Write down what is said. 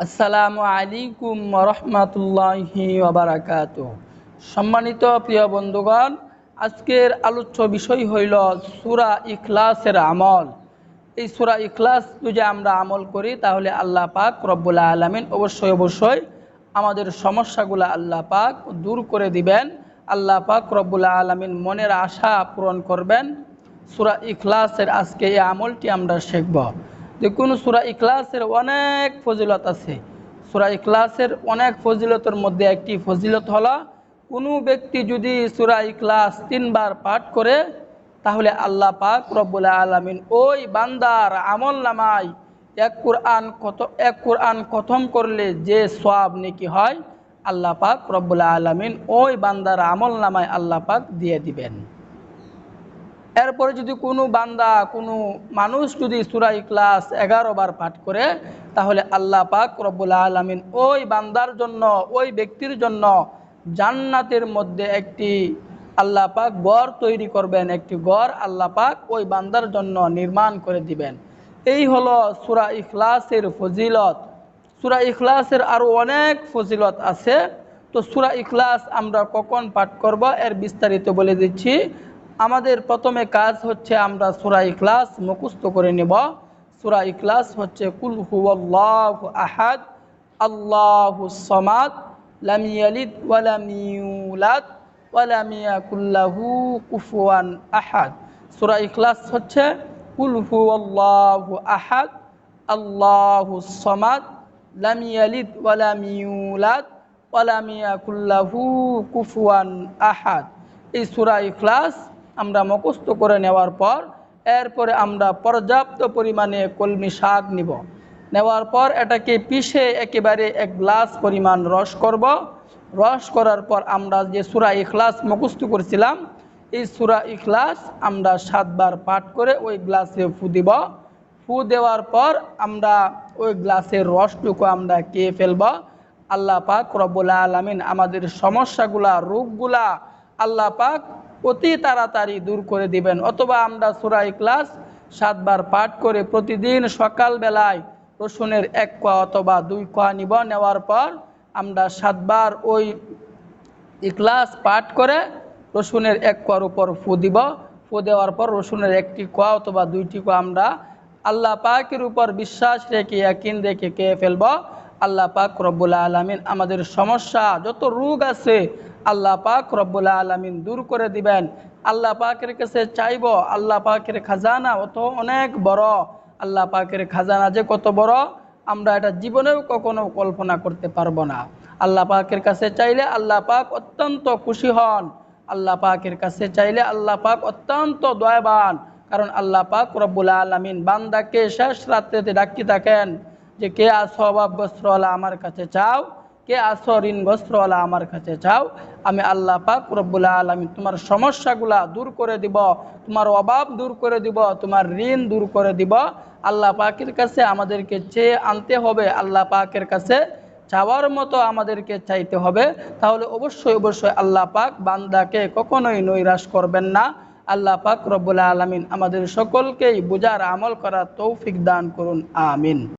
আসসালামু আলাইকুম রহমতুল্লাহি ওয়াবারাকাতুহু। সম্মানিত প্রিয় বন্ধুগণ, আজকের আলোচ্য বিষয় হইল সূরা ইখলাসের আমল। এই সূরা ইখলাস যদি আমরা আমল করি তাহলে আল্লাহ পাক রব্বুল আলামিন অবশ্যই আমাদের সমস্যাগুলো আল্লাহ পাক দূর করে দিবেন। আল্লাহ পাক রব্বুল আলামিন মনের আশা পূরণ করবেন। সূরা ইখলাসের আজকে এই আমলটি আমরা শিখব। দেখুন, সূরা ইখলাসের অনেক ফজিলত আছে। সূরা ইখলাসের অনেক ফজিলতের মধ্যে একটি ফজিলত হলো, কোনো ব্যক্তি যদি সূরা ইখলাস 3 বার পাঠ করে তাহলে আল্লাহ পাক রব্বুল আলামিন ওই বান্দার আমল নামায় এক কোরআন খতম করলে যে সওয়াব নেকি হয়, আল্লাহ পাক রব্বুল আলামিন ওই বান্দার আমল নামায় আল্লাহ পাক দিয়ে দিবেন। এরপরে যদি কোনো বান্দা, কোনো মানুষ যদি সূরা ইখলাস 11 বার পাঠ করে তাহলে আল্লাহ পাক রব্বুল আলামিন ওই বান্দার জন্য, ওই ব্যক্তির জন্য জান্নাতের মধ্যে একটি আল্লাহ পাক ঘর তৈরি করবেন। একটি ঘর আল্লাহ পাক ওই বান্দার জন্য নির্মাণ করে দিবেন। এই হলো সূরা ইখলাসের ফজিলত। সূরা ইখলাসের আরও অনেক ফজিলত আছে। তো সূরা ইখলাস আমরা কখন পাঠ করব এর বিস্তারিত বলে দিচ্ছি। আমাদের প্রথমে কাজ হচ্ছে আমরা সূরা ইখলাস মুখস্থ করে নেব। সূরা ইখলাস হচ্ছে কুল হুয়াল্লাহু আহাদ, আল্লাহুস সামাদ, লাম ইয়ালিদ ওয়া লাম ইউলাদ ওয়া লাম ইয়াকুল লাহু কুফুয়ান আহাদ। সূরা ইখলাস হচ্ছে কুল হুয়াল্লাহু আহাদ, আল্লাহুস সামাদ, লাম ইয়ালিদ ওয়া লাম ইউলাদ ওয়া লাম ইয়াকুল লাহু কুফুয়ান আহাদ। এই সূরা ইখলাস আমরা মুখস্থ করে নেওয়ার পর এরপরে আমরা পর্যাপ্ত পরিমাণে কলমি শাক নিব। নেওয়ার পর এটাকে পিষে একেবারে 1 গ্লাস পরিমাণ রস করব। রস করার পর আমরা যে সূরা ইখলাস মুখস্থ করেছিলাম, এই সূরা ইখলাস আমরা 7 বার পাঠ করে ওই গ্লাসে ফু দিব। ফু দেওয়ার পর আমরা ওই গ্লাসের রসটুকু আমরা খেয়ে ফেলব। আল্লাহ পাক রব্বুল আলামিন আমাদের সমস্যাগুলা, রোগগুলা আল্লাহ পাক অতি তাড়াতাড়ি দূর করে দিবেন। অথবা আমরা সূরা ইখলাস 7 বার পাঠ করে প্রতিদিন সকালবেলায় রসুনের 1 কোয়া অথবা 2 কোয়া নিব। নেওয়ার পর আমরা 7 বার ওই ইখলাস পাঠ করে রসুনের 1 কোয়ার উপর ফু দিব। ফু দেওয়ার পর রসুনের 1টি কোয়া অথবা 2টি কোয়া আমরা আল্লাহ পাকের উপর বিশ্বাস রেখে, ইয়াকিন রেখে খেয়ে ফেলব। আল্লাহ পাক রব্বুল আলামিন আমাদের সমস্যা যত রোগ আছে আল্লাহ পাক রব্বুল আলামিন দূর করে দিবেন। আল্লাহ পাকের কাছে চাইব। আল্লাহ পাকের খাজানা অনেক বড়। আল্লাহ পাকের খাজানা যে কত বড় আমরা এটা জীবনেও কখনো কল্পনা করতে পারবো না। আল্লাহ পাকের কাছে চাইলে আল্লাহ পাক অত্যন্ত খুশি হন। আল্লাহ পাকের কাছে চাইলে আল্লাহ পাক অত্যন্ত দয়াবান। কারণ আল্লাহ পাক রব্বুল আলামিন বান্দাকে শেষ রাত্রিতে ডাকতে থাকেন যে, কে আসো অভাবগ্রস্তওয়ালা আমার কাছে চাও, কে আসো ঋণগ্রস্তওয়ালা আমার কাছে চাও। আমি আল্লাহ পাক রব্বুল আলামিন তোমার সমস্যাগুলা দূর করে দিব, তোমার অভাব দূর করে দিব, তোমার ঋণ দূর করে দিব। আল্লাহ পাকের কাছে আমাদেরকে চেয়ে আনতে হবে। আল্লাহ পাকের কাছে চাওয়ার মতো আমাদেরকে চাইতে হবে। তাহলে অবশ্যই আল্লাহ পাক বান্দাকে কখনোই নৈরাশ করবেন না। আল্লাহ পাক রব্বুল আলামিন আমাদের সকলকেই বুঝার, আমল করার তৌফিক দান করুন। আমিন।